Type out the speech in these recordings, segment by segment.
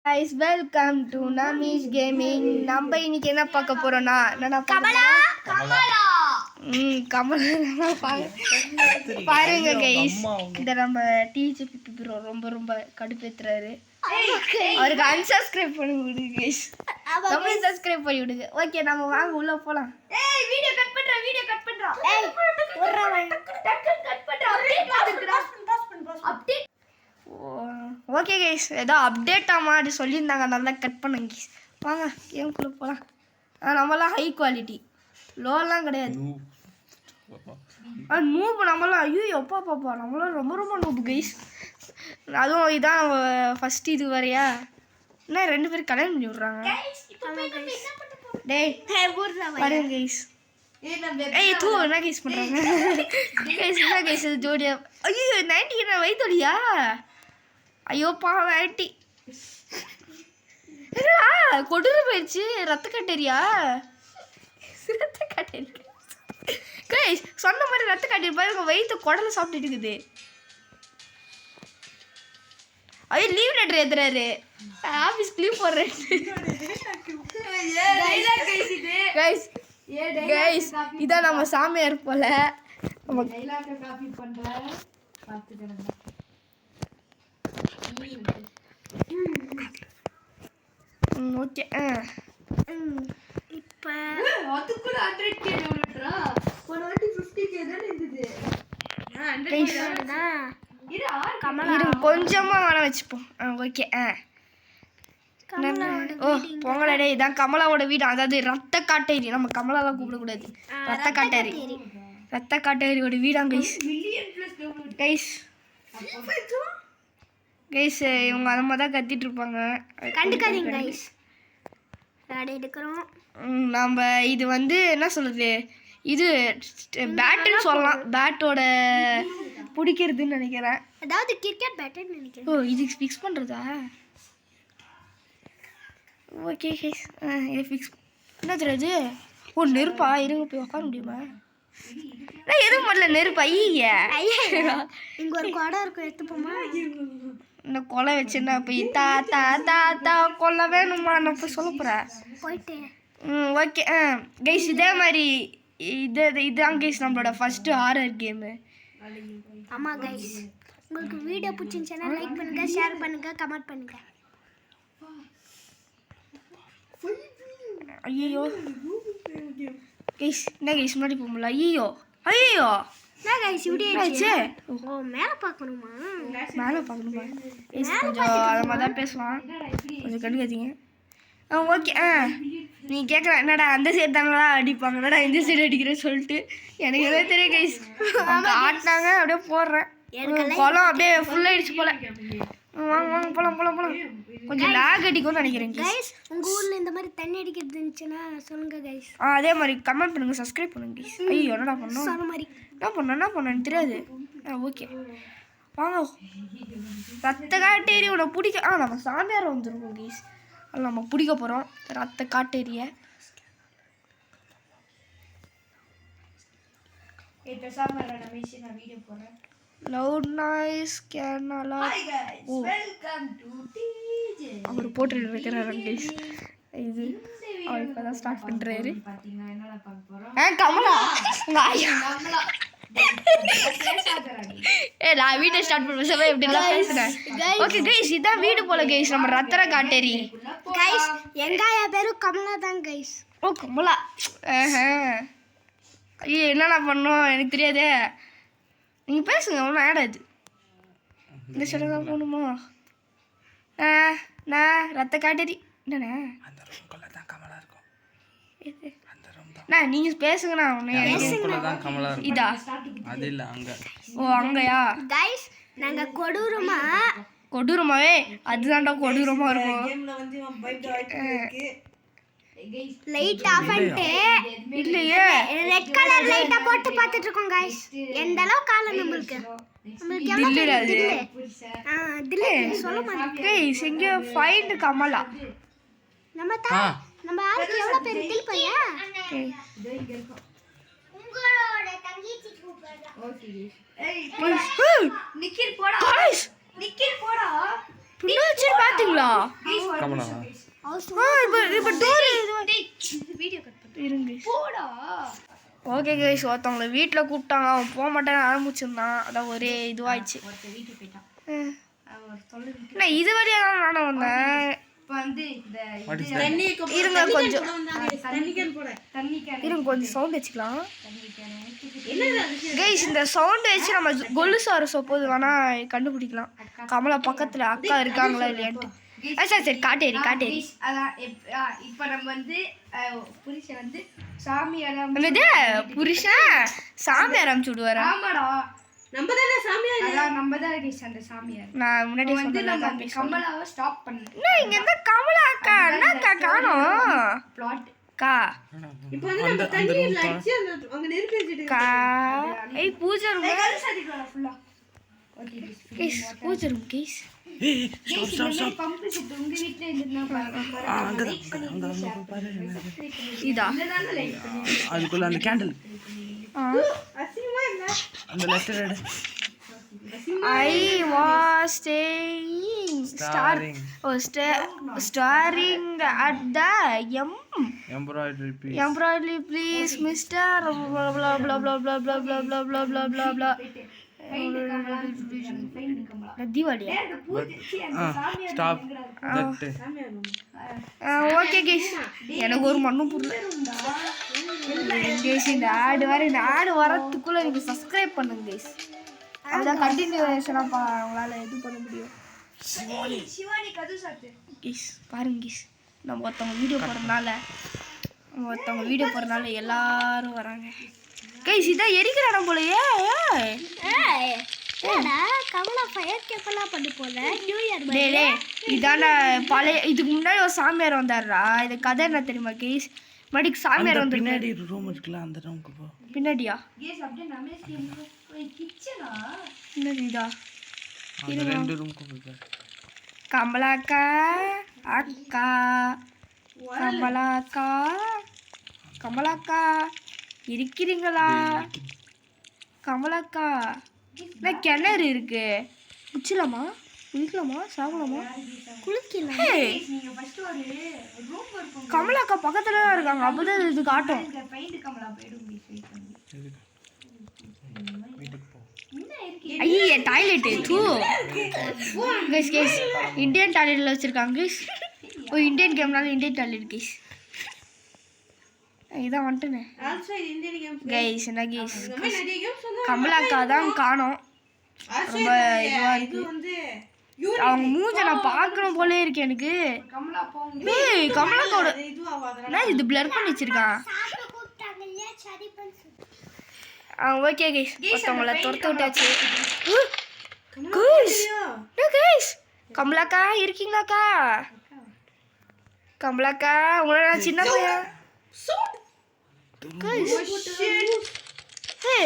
guys, welcome to Nami's Gaming. நம்ம இன்னைக்கு என்ன பார்க்க போறோம்னா கமலா பாருங்க guys, இந்த நம்ம டிஜிபி ப்ரோ ரொம்ப கடுப்பேத்துறாரு. அவருக்கு unsubscribe பண்ணி விடுங்க guys. நம்ம subscribe பண்ணி விடுங்க. ஓகே, நம்ம வாங்க உள்ள போலாம். ஏய் வீடியோ கட் பண்றா. ஏய் ஒரா கட் பண்றா. அப்டேட் ஓகே கைஸ், ஏதோ அப்டேட் மாதிரி சொல்லியிருந்தாங்க, நல்லா கட் பண்ணுங்க கைஸ். வாங்க கேம்குள்ளே போகலாம். நம்மளாம் ஹை குவாலிட்டி, லோலாம் கிடையாது. நூபு நம்மளாம், ஐயோ எப்பா பாப்பா, நம்மளாம் ரொம்ப நூபு கைஸ். அதுவும் இதான் ஃபஸ்ட்டு இது வரையா, என்ன 2 பேரும் கல்யாணம் பண்ணி விட்றாங்க. டேய் பாருங்க கைஸ். ஏய் தூ என்ன கைஸ் பண்ணுறாங்க கைஸ், என்ன கைஸ் ஜோடியா. ஐயோ 90 என்ன வயிற்றுலியா? ஐயோ பாவம் ஆண்டி, என்னடா கொடூர போயிடுச்சு. ரத்த கட்டேரியா கைஸ், சொன்ன மாதிரி ரத்த கட்டேரி பாருங்க, வயிற்று குடலை சாப்பிட்டுட்டு இருக்குது. ஐயோ லீவ் லெட்டர் ஏத்துறாரு, ஆஃபீஸ்க்கு லீவ் போடுறேன் கைஸ். கைஸ் இதான் நம்ம சாமியார் போல. ஓகே இப்போ அதுக்கு 100k டவுன்லோட்ரா, ஒரு வாட்டி 50k தான் இருந்தது. கொஞ்சமா வேணா வச்சுப்போம். ஓகே ஓ பொங்கலடே, இதான் கமலாவோட வீடு. அதாவது ரத்த காட்டேரி, நம்ம கமலாலாம் கூப்பிடக்கூடாது, ரத்த காட்டேரியோட வீடாங்க கைஸ். கைஸ் இவங்க அந்த தான் கத்திட்டு இருப்பாங்க, கண்டுக்காதீங்க கைஸ். ரெடி எடுக்கிறோம். நம்ம இது வந்து என்ன சொல்றது, இது பேட்டுன்னு சொல்லலாம், பேட்டோட பிடிக்கிறதுன்னு நினைக்கிறேன். அதாவது கிரிக்கெட் பேட்டுன்னு நினைக்கிறேன். ஓ இது ஃபிக்ஸ் பண்ணுறதா? ஓகே கைஸ், இது ஃபிக்ஸ் என்ன தெரியாது. ஓ நெருப்பா, இருங்க போய் உட்கார முடியுமா? நான் எதுவும் பண்ணல, நெருப்பு. ஐயா இங்கே ஒரு குடம் இருக்கும், எடுத்துப்போமா? இந்த கொலை வச்சுன்னா போய் தா கொலை வேணுமா நான் போய் சொல்ல போகிறேன் போயிட்டு. ஓகே கைஸ், இதே மாதிரி இதுதான் கைஸ் நம்மளோட ஃபஸ்ட்டு ஹாரர் கேமு. ஆமாம் கைஸ், உங்களுக்கு வீடியோ பிடிச்சிருந்துச்சுன்னா லைக் பண்ணுங்க, ஷேர் பண்ணுங்க, கமெண்ட் பண்ணுங்க. ஐயோ கைஸ், என்ன கைஸ் முன்னாடி போக முடியல. ஐயோ என்ன கைஸ் இப்படி ஆயிடுச்சு? ஓ மேலே பார்க்கணுமா? மேலே பார்க்கணுமா கைஸ்? கொஞ்சம் அதை மாதிரி தான் பேசுவான், கொஞ்சம் கண்டுக்காதீங்க. ஓகே நீ கேட்குற என்னடா அந்த சைடு தானடா அடிப்பாங்க, என்னடா இந்த சைடு அடிக்கிறேன்னு சொல்லிட்டு எனக்கு எதாவது தெரியும் கைஸ். அவங்க ஆட்டினாங்க, அப்படியே போடுறேன். குளம் அப்படியே ஃபுல்லாகிடுச்சு போல. வாங்க போகலாம். கொஞ்சம் லாக் அடிக்கும்னு நினைக்கிறேன் கைஸ். உங்கள் ஊரில் இந்த மாதிரி தண்ணி அடிக்கிறது இருந்துச்சுன்னா சொல்லுங்க கைஸ். அதே மாதிரி கமெண்ட் பண்ணுங்க, சப்ஸ்கிரைப் பண்ணுங்க கைஸ். ஐயோ என்னடா பண்ணோம், சொன்ன மாதிரி என்ன பண்ணேன்னு தெரியாது. ஓகே வாங்க, ரத்த காட்டேரி உன்னை பிடிக்க. நம்ம சாமியார் வந்துருக்கோம் கைஸ், அது நம்ம பிடிக்க போகிறோம் ரத்த காட்டேரியை. Loud noise கேனாலா. ஓ அவர் போட்டு இருக்கிறாரு கைஸ். இது அவர் இப்போ தான் ஸ்டார்ட் பண்ணுறாரு. கமலா நான் வீட்டை ஸ்டார்ட் பண்ணுவேன் எப்படிலாம் பேசுகிறேன். ஓகே கைஸ், இதான் வீடு போல கைஸ், நம்ம ரத்தர காட்டேரி கைஸ். எங்காயா பேரும் கமலா தான் கைஸ். ஓ கமலா. ஐயோ என்னண்ணா பண்ணோம் எனக்கு தெரியாதே, நீங்கள் பேசுங்க, ஒன்றும் ஆடாது. இந்த சைடு தான் போகணுமா? நான் ரத்த காட்டேரி என்னண்ணே, நீங்கள் பேசுங்கண்ணா. இதா ஓ அங்கயா கைஸ், நாங்கள் கொடூரமாவே அதுதான்டா கொடூரமாக இருக்கும். லைட் ஆஃப் பண்ணிட்டு இல்லையே ரெட் கலர் லைட்டா போட்டு பார்த்துட்டு இருக்கோம் கைஸ். எந்த அளவுக்கு காலம் நம்மளுக்கு சொல்ல மாட்டேன் கைஸ். இங்கே ஃபைண்ட் கமலா, நம்ம ஆளுக்கு எவ்வளோ பேர் தில் பையா உங்களோட தங்கச்சி கூப்பிடுறா. ஓகே ஏய் நிக்கில் போடா, நிக்கில் போடா. பின்னாடி பாத்தீங்களா கமலா இப்ப டோர் வீடியோ கட் பண்ணு இருங்க போடா. ஓகே கைஸ் ஒருத்தவங்கள வீட்டில் கூப்பிட்டாங்க அவன் போக மாட்டேன்னு ஆரம்பிச்சிருந்தான் அதான் ஒரே இதுவாயிடுச்சு ஒருத்தன் வீட்டுக்கு போயிட்டான். அவன் ஒரு தொல்லை இருக்கு. நான் இது வழியாக தான் நானும் வந்தேன் இப்ப வந்து இந்த இருங்க கொஞ்சம் தண்ணி கேன் இருங்க கொஞ்சம் சவுண்ட் வச்சுக்கலாம் கைஸ் இந்த சவுண்ட் வச்சு நம்ம கொலுசு அரசோ போது வேணா கண்டுபிடிக்கலாம் கமலா பக்கத்துல அக்கா இருக்காங்களா இல்லையான்ட்டு சரி சரி காட்டேரி காட்டேரி அதான் இப்ப நம்ம வந்து புருஷன் வந்து சாமியாரம். என்னது புருஷன் சாமியார் அமுச்சு விடுவாரா ஆமாடா, நம்ம தானே சாமியார். அதான் நம்ம தான் அந்த சாமியார். நான் முன்னாடி வந்து நம்ம சொன்னேன் அந்த கமலாவை ஸ்டாப் பண்ணு. இங்க இருந்தா கமலா அக்கா என்னக்கா காணோம் பிளாட் கா இப்போ வந்து நம்ம தண்ணியில அடிச்சு அங்க நெருப்பு வச்சிட்டு கா ஏய் பூஜை ரூம் ஃபுல்லா. ஓகே கேஸ் பூஜை ரூம் கேஸ் பம்ப் செட் உங்க வீட்ல இருந்தா இதா அதுக்குள்ள அந்த கேண்டில் அசிங்கமா இல்ல அந்த லெட்டர் எடு I was starring at the embroidery please Mr. blah blah blah blah blah blah blah blah blah blah blah blah தீபாவளியா ஸ்டாப் தட் ஓகே கேஸ் எனக்கு ஒரு மண்ணும் புரியல கேஸ் இந்த ஆடு வரத்துக்குள்ள நீங்க சப்ஸ்கிரைப் பண்ணுங்க கேஸ் அதான் கண்டினியூஷனாக அவங்களால இது பண்ண முடியும் சிவானி கது சாத்து. கேஸ் பாருங்க கேஸ் நம்ம ஒருத்தவங்க வீடியோ போடுறதுனால எல்லாரும் வராங்க கேஸ் இதான் எரிக்கிற இடம் போலயே ஏடா கமலா ஃபயர் கேப்பெல்லாம் பண்ணி போல நியூ இயர் டே இதான பழைய இதுக்கு முன்னாடி ஒரு சாமியார் வந்தாருடா இது கதை என்ன தெரியுமா கேஸ் மடிக்கு சாமியார் வந்து பின்னாடி ரூம் இருக்குல்ல அந்த ரூமுக்கு போ பின்னாடியா கேஸ் அப்படியே நம்ம கிச்சனா பின்னாடி இதா அந்த ரெண்டு ரூமுக்கு போ கமலாக்கா அக்கா கமலாக்கா இருக்கிறீங்களா கமலாக்கா என்ன கிணறு இருக்கு குச்சிலாமா குளிக்கலாமா சாப்பிடலாமா குளிக்கலாம் நீங்க ஃபர்ஸ்ட் ஒரு ரூம் இருக்கும். கமலாக்கா பக்கத்துல தான் இருக்காங்க அப்பதான் இது காட்டும் இந்த பெயிண்ட் கமலா போய்டும் என்ன இருக்கு ஐயே டாய்லெட்டு தூ கைஸ் கைஸ் இந்தியன் டாய்லெட்டில் வச்சுருக்காங்க கைஸ் ஓ இந்தியன் கேம்னால இந்தியன் டாய்லெட் கைஸ் இதான் வந்துட்டுனே ஆல்சோ இந்தியன் கேம் கைஸ் என்ன கைஸ் நிறைய கேம்ஸ் வந்து கமலாக்கா தான் காணோம் ரொம்ப இதுவாக இது இருக்கு வந்து அவங்க மூஞ்ச நான் பார்க்கணும் போலே இருக்கு எனக்கு கமலா போங்க. ஏய் கமலாக்காவோட இது ஆவாதடா என்ன இது பிளர் பண்ணி வச்சிருக்கான் ஓகே கைஸ் ஒருத்தவங்கள துரத்து விட்டாச்சு கைஸ் கைஸ் கமலாக்கா இருக்கீங்களாக்கா கமலாக்கா உங்களோட நான் சின்ன பையன் கைஸ் ஹே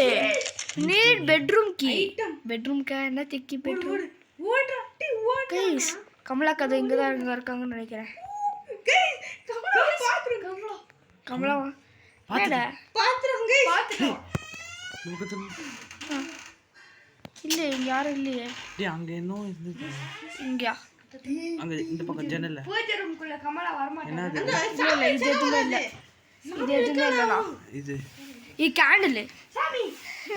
நீட் பெட்ரூம் கீ என்ன தெக்கி பெட்ரூம் ஓடுடா டி ஓடு கைஸ் கமலாக்கா அது இங்கே தான் இருக்காங்கன்னு நினைக்கிறேன் கைஸ் கமலா பாத்ரூம் கமலா என்னடா பாத்ரூம் கைஸ் பாத்துட்டோம். இல்லை இங்கே யாரும் இல்லையே டேய் அங்க என்ன இருந்துச்சு இங்கயா அங்க இந்த பக்கம் ஜன்னல்ல பூஜை ரூம்க்குள்ள கமலா வரமாட்டாங்க. என்னது இல்லை இது எதுவுமே இல்லை இது எதுவுமே இல்லைண்ணா இது இது கேண்டில் சாமி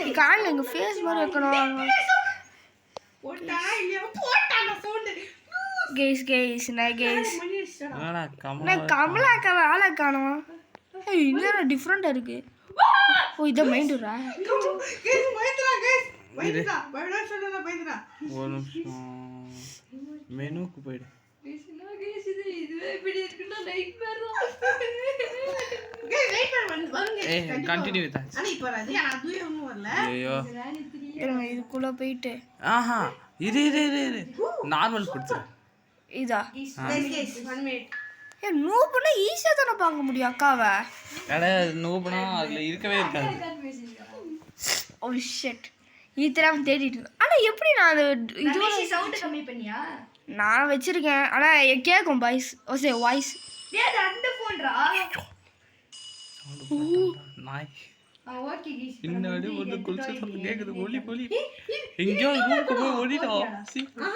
இது கேண்டில் எங்கள் ஃபேஸ் மாதிரி வைக்கணும் போட்டா இல்ல போட்டான சவுண்ட் கேஸ் நான் கேஸ் மணி அடிச்சடா என்னடா கமலா நான் கமலாக்காவை ஆளை காணும் ஏய் இன்னும் டிஃப்ரெண்ட்டாக இருக்கு ஓ இதை மைண்டுரா கைஸ் பயந்துடா கைஸ் பயந்துடா பயடா சொன்னா பயந்துடா ஒரு நிமிஷம் மெனுக்கு போயிடு இதுவே இப்படி இருக்குன்னா நைட்மேர் தான். கைஸ் வெயிட் பண்ணு வாங்க ஏய் கண்டினியூ வித் ஆனா இப்போ அது நான் தூய ஒண்ணும் வரல ஐயோ இருங்க இதுக்குள்ளே போயிட்டு ஆஹா இரு நார்மல் கொடுத்துரு இதா கைஸ் 1 மினிட் ஏ நூப்புனா ஈஸியாக தானே பார்க்க முடியும் அக்காவை எடா நோபனா அதுல இருக்கவே இருக்காது ஓ ஷெட் இது தெரியாமல் தேடிட்டு இருந்தேன் ஆனால் எப்படி நான் அது இது ரமேஷ் சவுண்ட் கம்மி பண்ணியா? நான் வச்சிருக்கேன் ஆனால் கேட்கும் வாய்ஸ் டேய் அது அந்த போன்டா. நாய் ஓகே கைஸ் பின்னாடி ஒரு குளிச்சு சத்தம் கேக்குது ஒலி ஒலி எங்கயோ ரூமுக்கு போய் ஓடிட்டோம்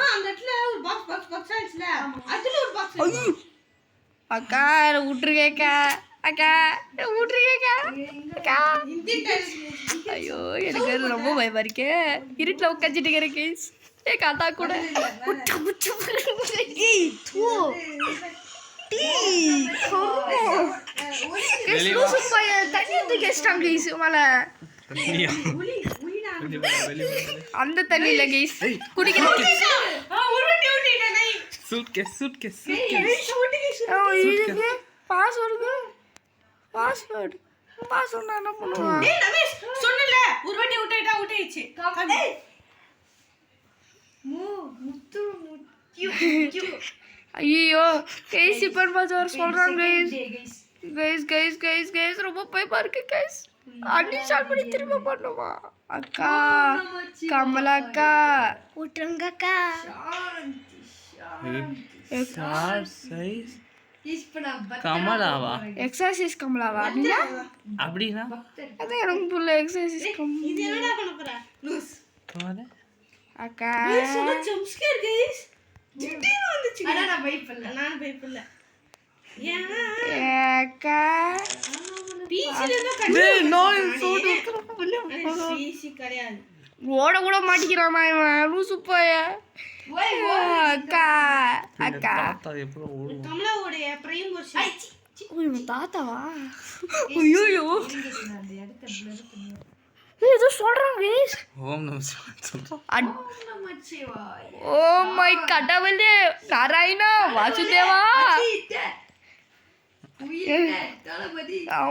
அந்த இடத்துல ஒரு பாக்ஸ் ஆயிடுச்சுல அதுல ஒரு பாக்ஸ் அக்கா விட்டுருக்கேக்கா அக்கா விட்டுருக்கேக்கா அக்கா ஐயோ எனக்கு அது ரொம்ப பயமா இருக்கே இருட்டில் உட்காந்துட்டு இருக்கிறேன் கேஸ் ஏ காத்தா கூட தண்ணி எடுத்து கேஸ்டாங்க கேஸ் மேலே அந்த தண்ணி இல்ல கேஸ் குடிக்கணும் சூட்கேஸ் இதுக்கு பாஸ்வேர்டு நான் என்ன பண்ணுவேன் சொன்னல ஒரு வாட்டி அவுட் ஆயிடுச்சு ஐயோ கேஸ் இப்போ பாஸ்வேர்டு சொல்றாங்க கைஸ் ரொம்ப பயமா இருக்கு கைஸ் அன்இன்ஸ்டால் பண்ணி திரும்ப பண்ணுமா அக்கா கமலாக்கா விட்டுருங்கக்கா கமலாவா எக்ஸசைஸ் கமலாவா அப்படின்னா அதான் எனக்கு புள்ள எக்ஸசைஸ் இது என்னடா பண்ண போற லூஸ் கமலா அக்கா சும்மா ஜம்ப் ஸ்கேர் கைஸ் திடீர்னு வந்துச்சு அட நான் பயப்படல ஏன்னா அக்கா பீச்சில தான் டேய் நான் சோடு பீச்சி கிடையாது ஓட கூட மாட்டிக்கிறான் இவன் லூசு போய அக்கா அக்கா தாத்தா எப்போ ஓடுவோம் கமலாவோட பிரைம் வெர்ஷன் இவன் தாத்தாவா ஐயோ ஏதோ சொல்றாங்க ஓம் நம சிவாய ஓ மை கடவுளே நாராயணா வாசுதேவா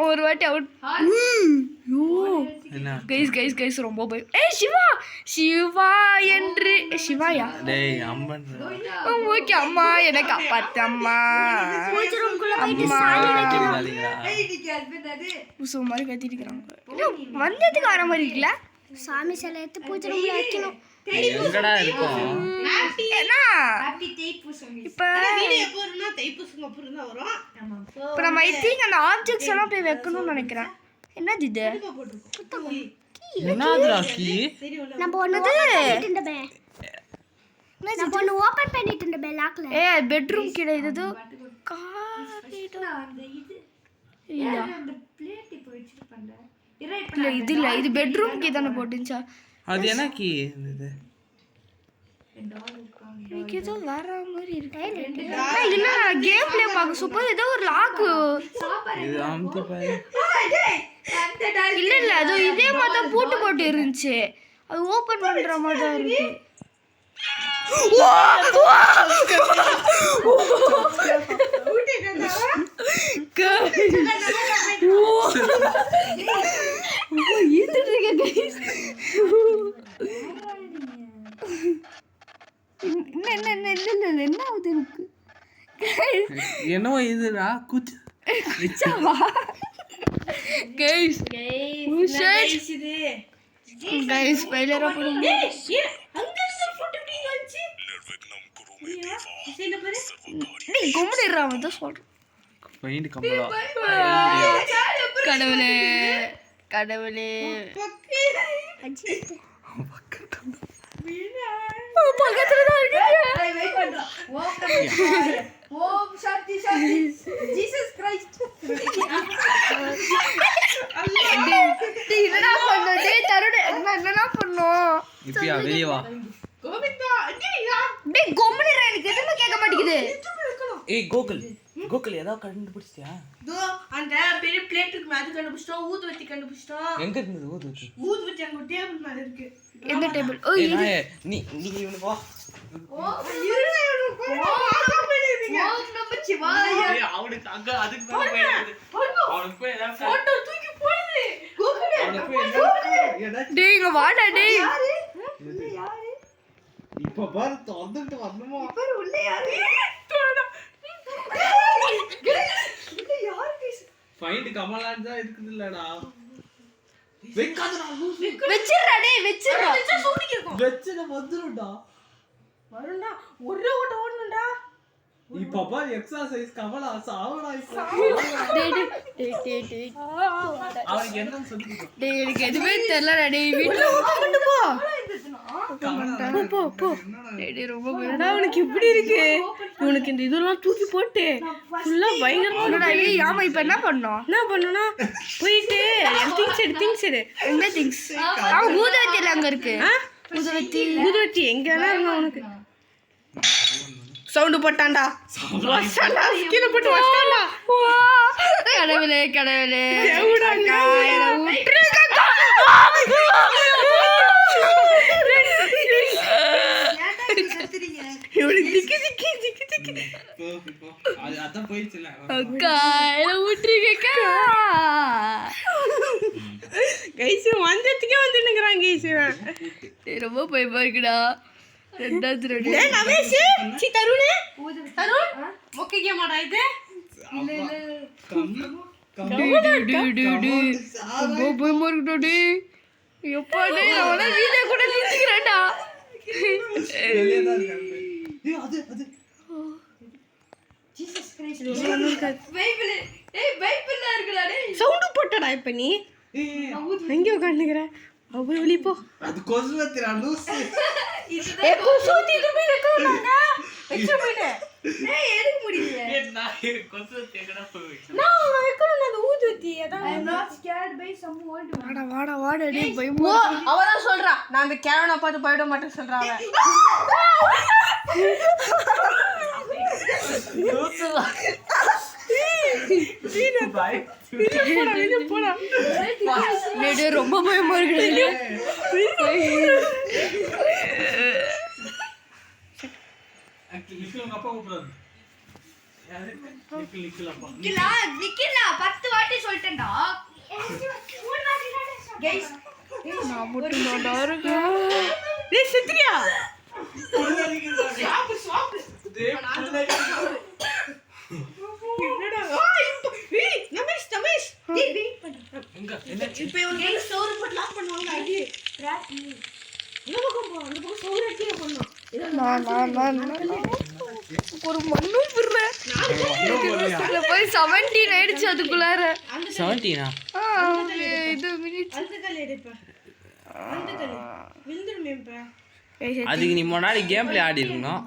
ஒரு வாட்டி அவுட் என்ன கைஸ் ரொம்ப பயம் சிவா என்று சிவாயா டேய் அம்மன் ஓகே அம்மா என்னை காப்பாத்து அம்மா புசு மாதிரி கத்திட்டு இருக்கிறாங்க வந்ததுக்கு வர மாதிரி இருக்குல்ல சாமி சிலை எடுத்து பூஜை ரூம்ல வைக்கணும் எங்கடா இருக்கோம் என்ன இப்ப தைப்பூசம் அப்புறம் தான் வரும் இப்ப நம்ம ஐ திங்க் அந்த ஆப்ஜெக்ட்ஸ் எல்லாம் போய் வைக்கணும்னு நினைக்கிறேன் என்னது இது என்னது ராக்கி நம்ம ஒண்ணு ஓபன் பண்ணிட்டு இருந்த லாக்ல ஏ பெட்ரூம் கீழே இது இல்ல இது இல்ல இது பெட்ரூம் கீ தானே போட்டுச்சா அது என்ன கீ இருந்தது எனக்கு ஏதோ வேற மாதிரி இருக்கு இல்ல கேம் பிளே பார்க்க சூப்பர் ஏதோ ஒரு லாக் இது அமுத்தி பாரு இல்ல அது இதே மாதிரி தான் போட்டு இருந்துச்சு அது ஓபன் பண்ற மாதிரி தான் இருக்கு என்ன ஆகுது எனக்கு என்னவோ இதுடா குச்சு கைஸ் கைஸ் ஃபெயிலியர் பண்ணுங்க நீ கும்பிடுறா வந்து சொல்றேன் பெயிண்ட் கம்பளா கடவுளே கடவுளே பக்கத்துல தான் இருக்கு ஓம் சாந்தி சாந்தி ஜீசஸ் கிரைஸ்ட் என்னடா பண்ணோம் டேய் தருணே என்னடா பண்ணோம் இப்பயா வெளிய வா கோவிந்தா டேய் கும்பிடுறா எனக்கு எதுவுமே கேட்க மாட்டேங்குது ஏய் கோகுல் ஏதாவது கண்டுபிடிச்சிட்டியா தோ அந்த பெரிய பிளேட்டுக்கு மேல கண்டுபிடிச்சோம் ஊதுவத்தி கண்டுபிடிச்சோம் எங்க இருந்தது ஊதுவத்தி அங்க டேபிள் மேல இருக்கு எந்த டேபிள் ஓ ஏய் இது நீ இவனுக்கு வா ஓம் நம சிவாய அவனுக்கு அங்க அதுக்கு மேல போயிடுது அவனுக்கு போய் ஏதாவது போட்டோ தூக்கி போடு கோகுல் அவனுக்கு போய் ஏதாவது டேய் இங்க வாடா டேய் யாரு இப்ப பாரு தொறந்துட்டு வரணுமா பாரு உள்ள யாரு ஃபைண்ட் கமலான் தான் இருக்குது இல்லடா வெக்காதடா வெச்சிரடா டேய் வெச்சிரடா சூடிக்கு இருக்கும் வெச்சத வந்துருடா வருண்டா ஒரே ஓட்ட ஓடணும்டா இப்ப பாரு எக்ஸர்சைஸ் கமலா சாவடா இப்ப அவனுக்கு என்ன சொல்லி டேய் எனக்கு எதுவுமே தெரியலடா டேய் வீட்ல போ போ டேய் ரொம்ப பயடா உனக்கு இப்படி இருக்கு உனக்கு இந்த இதெல்லாம் தூக்கி போட்டு ஃபுல்லா பயங்கரமா டேய் ஆமா இப்போ என்ன பண்ணனும்னா போயிட்டு திங்ஸ் எடு என்ன திங்ஸ் ஊதுவத்தி அங்க இருக்கு ஊதுவத்தி எங்கனா இருக்கு உனக்கு சவுண்ட் போட்டான்டா வச்சான்டா கீழ போட்டு வச்சான்டா கடவுளே எவுடாங்க விட்டுருங்க இவரு திக்கி அதான் போயிடுச்சுல அக்கா என்ன விட்டுருக்கா கைஸ் வந்ததுக்கே வந்து நிக்கறாங்க கைஸ் ரொம்ப பயமா இருக்குடா ரெண்டாவது ரெடி டேய் ரமேஷ் சி தருண் மொக்கைக்க மாடா இது பயமா இருக்குடா டேய் எப்பா டேய் அவன வீடியோ கூட நிறுத்திக்கிறேன்டா வெளியே தான் இருக்காங்க டேய் அது ஜீசஸ் கிரைஸ்ட் பைபிள் டேய் பைபிள்ல இருக்குடா டேய் சவுண்ட் போட்டடா இப்ப நீ எங்க உட்கார்ந்துக்கற அவ வெளிய போ அது கொசுவத்திரா லூஸ் ஏ கொசுவத்தி துமே இருக்கறாங்க எக்ஸ்ட்ரா ஏய் எடுக்க முடியல நான் கொசுவத்தி எங்கடா போய் நான் வைக்கணும் அந்த ஊதுவத்தி அதான் I am not scared by some old one. வாடா டேய் பயமா அவரா சொல்றா நான் அந்த கேரவனை பார்த்து பயப்பட மாட்டேன்னு சொல்றா அவ போடா டேய் ரொம்ப பயமா இருக்குடா நிக்கல அப்பா கூப்பிடுறாரு யாரு நிக்கல அப்பா நிக்கிலா 10 வாட்டி சொல்லிட்டேன்டா கைஸ் நான் மட்டும் தான்டா இருக்கேன் டேய் சித்ரியா சாப்பு டேய் என்னடா ஏய் ரமேஷ் டேய் வெயிட் பண்ணு எங்க என்ன இப்போ இவங்க சோறு போட்டு லாக் பண்ணுவாங்க அடி இந்த பக்கம் போ அந்த பக்கம் சோறு அடியே பண்ணனும் நான் ஒரு மண்ணும் புரியல போய் 17 ஆயிடுச்சு அதுக்குள்ளார 17 இது மினிட் அந்த கல்ல எடுப்பா அந்த கல்ல விழுந்துருமேப்பா அதுக்கு நீ முன்னாடி கேம் பிளே ஆடி இருக்கணும்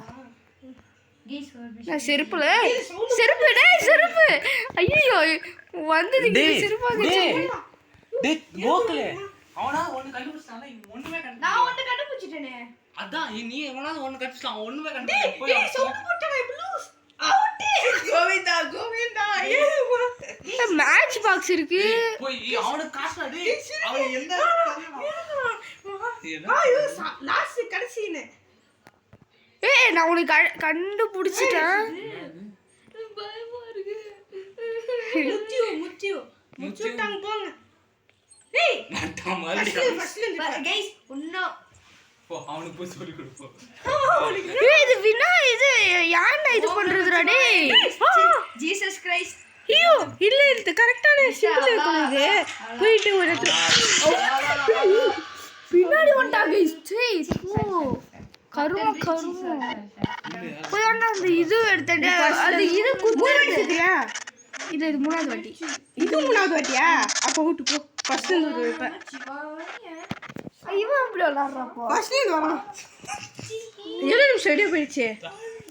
நான் செருப்பு டேய் செருப்பு ஐயோ வந்ததுக்கு செருப்பாக டேய் கோக்கலே அவனா ஒன்னு கண்டுபிடிச்சானே ஒண்ணுமே நான் வந்து கண்டுபிடிச்சிட்டேனே அதான் நீ எவனா ஒன்னு கண்டுபிடிச்சான் ஒண்ணுமே கண்டுபிடிச்ச போய் சோப்பு போட்டடா ப்ளூஸ் அவுட் கோவிந்தா மேட்ச் பாக்ஸ் இருக்கு போய் அவனுக்கு காசா டேய் அவன் எந்த ஐயோ லாஸ்ட் கடைசினே ஏய் நான் உனக்கு கண்டுபிடிச்சிட்டேன் பயமா இருக்கு முத்தியோ போங்க டேய் நான் மறுபடியும் ஃபர்ஸ்ட்ல கைஸ் இன்னும் போ அவனுக்கு போய் சொல்லி கொடுப்போ ஏய் இது வினா இது யாரா இது பண்றதுடா டேய் ஜீசஸ் கிரைஸ்ட் ஐயோ இல்ல இது கரெக்ட்டான சிம்பிள் இருக்குது போயிட்டு ஒரு பின்னாடி வந்தா கைஸ் டேய் கரும போய் அந்த இது எடுத்தடே அது இது குத்துறதுயா இது மூணாவது வாட்டி இது மூணாவது வாட்டியா அப்ப விட்டு போ ஃபர்ஸ்ட் இருந்து வைப்ப இவன் அப்படி விளையாடுறப்போ ஃபர்ஸ்ட் இருந்து வரான் 7 நிமிஷம் ரெடியா போயிடுச்சு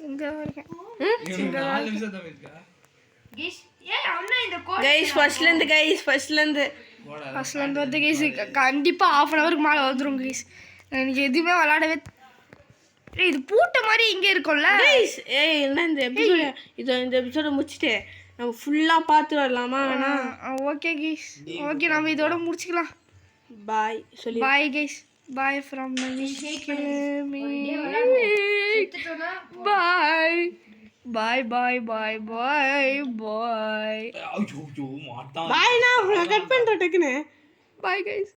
இங்க வரேன் இவன் 4 நிமிஷம் தான் இருக்கா கைஸ் ஏய் அண்ணா இந்த கைஸ் ஃபர்ஸ்ட்ல இருந்து ஃபர்ஸ்ட்ல இருந்து வந்து கைஸ் கண்டிப்பா ½ அன் ஹவருக்கு மேல வந்துரும் கைஸ் எனக்கு எதுவுமே விளையாடவே ஏய் இது பூட்ட மாதிரி இங்க இருக்கும்ல கைஸ் ஏய் என்ன இந்த எபிசோட முடிச்சிட்டு நம்ம ஃபுல்லா பார்த்து வரலாமா அண்ணா ஓகே கைஸ் ஓகே நாம இதோட முடிச்சுக்கலாம் பாய் சொல்லி பாய் கைஸ் பாய் ஃப்ரம் பாய் பாய் பாய் பாய் பாய் ஐயோ மாட்டான் பாய் நான் கட் பண்றேன் டக்குன்னு பாய் கைஸ்